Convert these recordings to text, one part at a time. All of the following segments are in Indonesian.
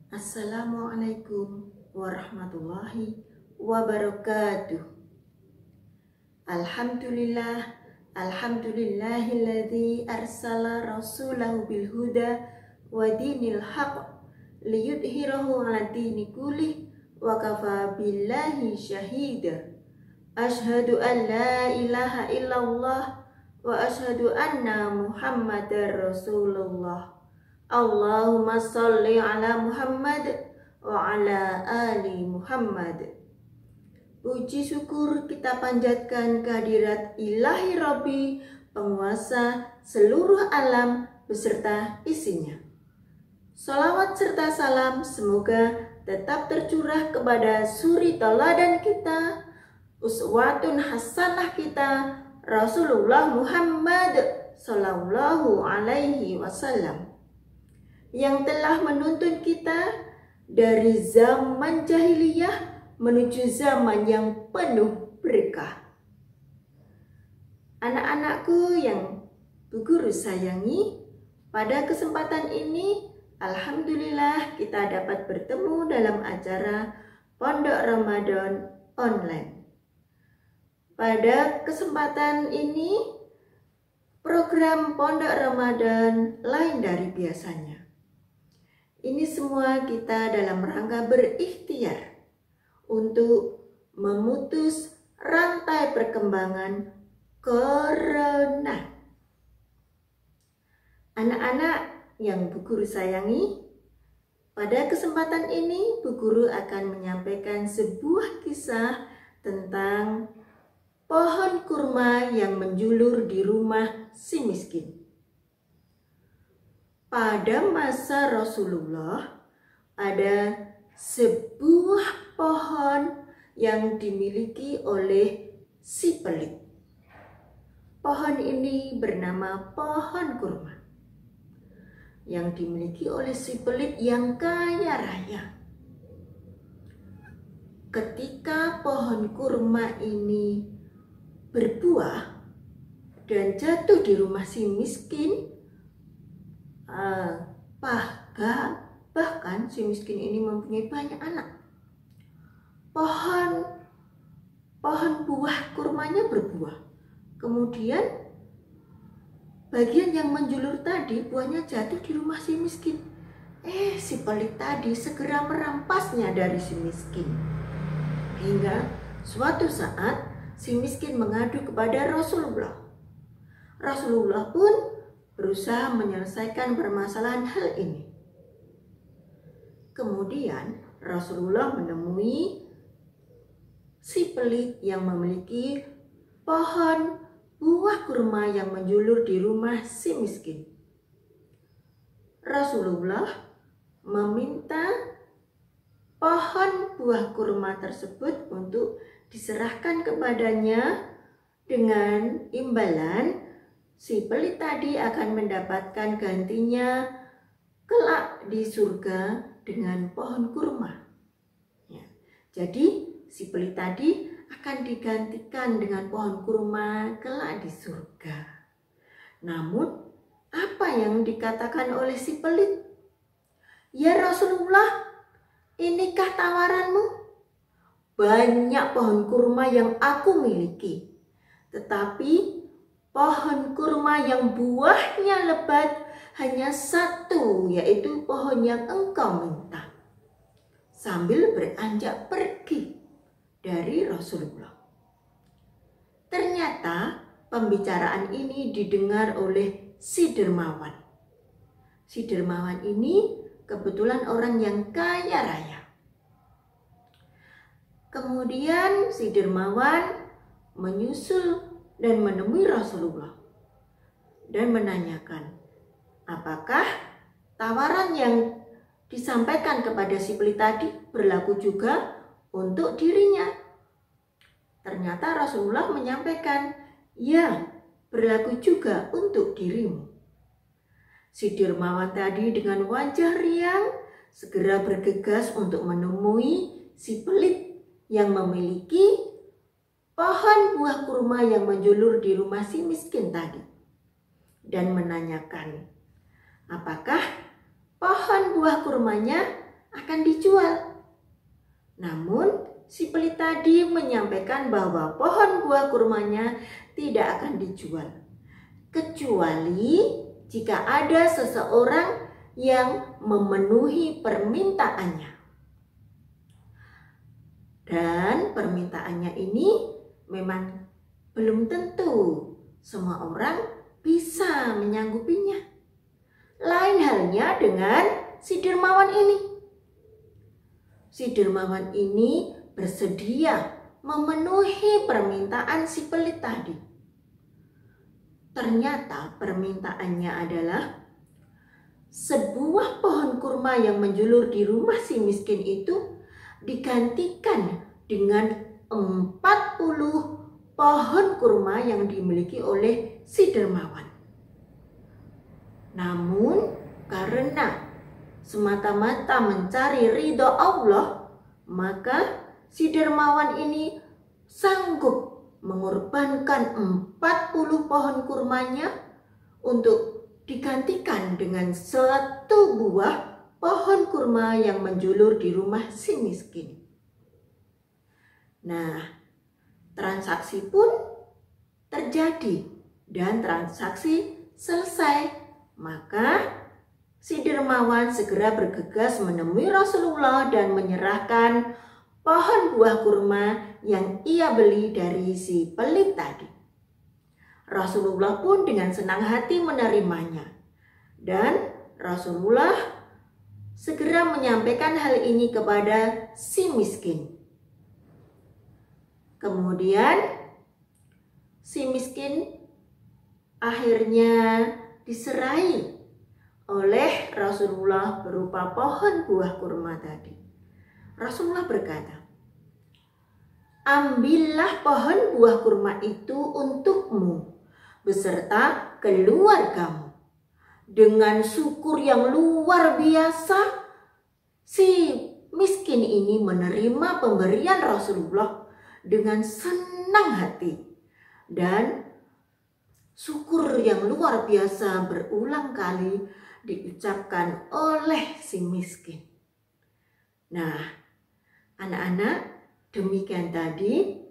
Assalamualaikum warahmatullahi wabarakatuh. Alhamdulillahilladzi arsala rasulahu bil huda wa dinil haq liyudhhirahu 'ala dini kullih wa kafa billahi syahida. Asyhadu an la ilaha illallah wa asyhadu anna Muhammadar Rasulullah. Allahumma sholli ala Muhammad wa ala ali Muhammad. Puji syukur kita panjatkan kehadirat Ilahi Rabbi, penguasa seluruh alam beserta isinya. Sholawat serta salam semoga tetap tercurah kepada suri teladan kita, uswatun hasanah kita, Rasulullah Muhammad sallallahu alaihi wasallam, yang telah menuntun kita dari zaman jahiliyah menuju zaman yang penuh berkah. Anak-anakku yang Bu Guru sayangi, pada kesempatan ini alhamdulillah kita dapat bertemu dalam acara Pondok Ramadan online. Pada kesempatan ini program Pondok Ramadan lain dari biasanya. Ini semua kita dalam rangka berikhtiar untuk memutus rantai perkembangan corona. Anak-anak yang Bu Guru sayangi, pada kesempatan ini Bu Guru akan menyampaikan sebuah kisah tentang pohon kurma yang menjulur di rumah si miskin. Pada masa Rasulullah ada sebuah pohon yang dimiliki oleh si pelit. Pohon ini bernama pohon kurma yang dimiliki oleh si pelit yang kaya raya. Ketika pohon kurma ini berbuah dan jatuh di rumah si miskin, bahkan si miskin ini mempunyai banyak anak. Pohon buah kurmanya berbuah. Kemudian bagian yang menjulur tadi buahnya jatuh di rumah si miskin. Si pelit tadi segera merampasnya dari si miskin. Hingga suatu saat si miskin mengadu kepada Rasulullah. Rasulullah pun berusaha menyelesaikan permasalahan hal ini. Kemudian Rasulullah menemui si pelit yang memiliki pohon buah kurma yang menjulur di rumah si miskin. Rasulullah meminta pohon buah kurma tersebut untuk diserahkan kepadanya dengan imbalan si pelit tadi akan mendapatkan gantinya kelak di surga dengan pohon kurma. Jadi si pelit tadi akan digantikan dengan pohon kurma kelak di surga. Namun apa yang dikatakan oleh si pelit? Ya Rasulullah, inikah tawaranmu? Banyak pohon kurma yang aku miliki, tetapi pohon kurma yang buahnya lebat hanya satu, yaitu pohon yang engkau minta. Sambil beranjak pergi dari Rasulullah. Ternyata pembicaraan ini didengar oleh si dermawan. Si dermawan ini kebetulan orang yang kaya raya. Kemudian si dermawan menyusul dan menemui Rasulullah dan menanyakan, apakah tawaran yang disampaikan kepada si pelit tadi berlaku juga untuk dirinya. Ternyata Rasulullah menyampaikan, ya, berlaku juga untuk dirimu. Si dermawan tadi dengan wajah riang segera bergegas untuk menemui si pelit yang memiliki pohon buah kurma yang menjulur di rumah si miskin tadi, dan menanyakan, apakah pohon buah kurmanya akan dijual. Namun si pelit tadi menyampaikan bahwa pohon buah kurmanya tidak akan dijual, kecuali jika ada seseorang yang memenuhi permintaannya. Dan permintaannya ini memang belum tentu semua orang bisa menyanggupinya. Lain halnya dengan si dermawan ini. Si dermawan ini bersedia memenuhi permintaan si pelit tadi. Ternyata permintaannya adalah sebuah pohon kurma yang menjulur di rumah si miskin itu digantikan dengan 40 pohon kurma yang dimiliki oleh si dermawan. Namun karena semata-mata mencari ridho Allah, maka si dermawan ini sanggup mengorbankan 40 pohon kurmanya untuk digantikan dengan satu buah pohon kurma yang menjulur di rumah si miskin. Nah, transaksi pun terjadi dan transaksi selesai. Maka si dermawan segera bergegas menemui Rasulullah dan menyerahkan pohon buah kurma yang ia beli dari si pelit tadi. Rasulullah pun dengan senang hati menerimanya. Dan Rasulullah segera menyampaikan hal ini kepada si miskin. Kemudian si miskin akhirnya diserai oleh Rasulullah berupa pohon buah kurma tadi. Rasulullah berkata, "Ambillah pohon buah kurma itu untukmu beserta keluargamu." Dengan syukur yang luar biasa, si miskin ini menerima pemberian Rasulullah dengan senang hati. Dan syukur yang luar biasa berulang kali diucapkan oleh si miskin. Nah, anak-anak, demikian tadi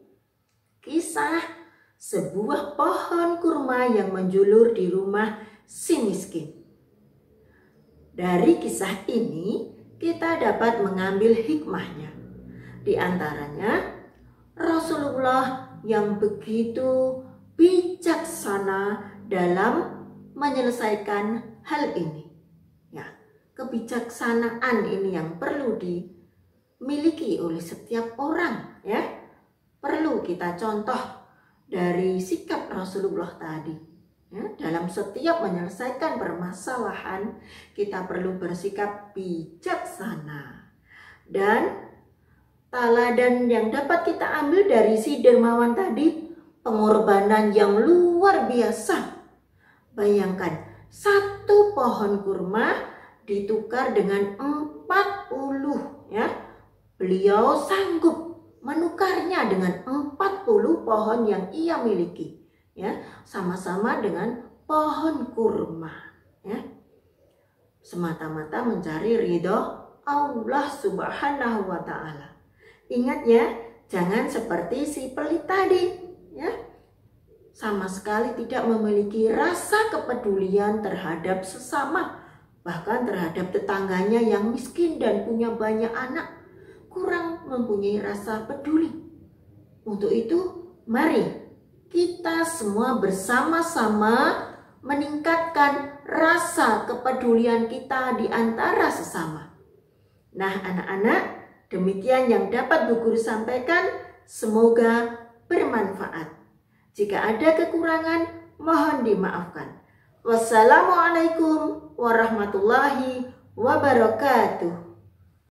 kisah sebuah pohon kurma yang menjulur di rumah si miskin. Dari kisah ini kita dapat mengambil hikmahnya. Di antaranya Rasulullah yang begitu bijaksana dalam menyelesaikan hal ini. Ya, kebijaksanaan ini yang perlu dimiliki oleh setiap orang, ya. Perlu kita contoh dari sikap Rasulullah tadi. Ya, dalam setiap menyelesaikan permasalahan kita perlu bersikap bijaksana. Dan teladan yang dapat kita ambil dari si dermawan tadi, pengorbanan yang luar biasa. Bayangkan, satu pohon kurma ditukar dengan 40, ya. Beliau sanggup menukarnya dengan 40 pohon yang ia miliki. Ya, sama-sama dengan pohon kurma, ya, semata-mata mencari ridho Allah Subhanahu wa Ta'ala. Ingat ya, jangan seperti si pelit tadi, ya, sama sekali tidak memiliki rasa kepedulian terhadap sesama, bahkan terhadap tetangganya yang miskin dan punya banyak anak, kurang mempunyai rasa peduli. Untuk itu, mari kita semua bersama-sama meningkatkan rasa kepedulian kita di antara sesama. Nah, anak-anak, demikian yang dapat Bu Guru sampaikan. Semoga bermanfaat. Jika ada kekurangan, mohon dimaafkan. Wassalamualaikum warahmatullahi wabarakatuh.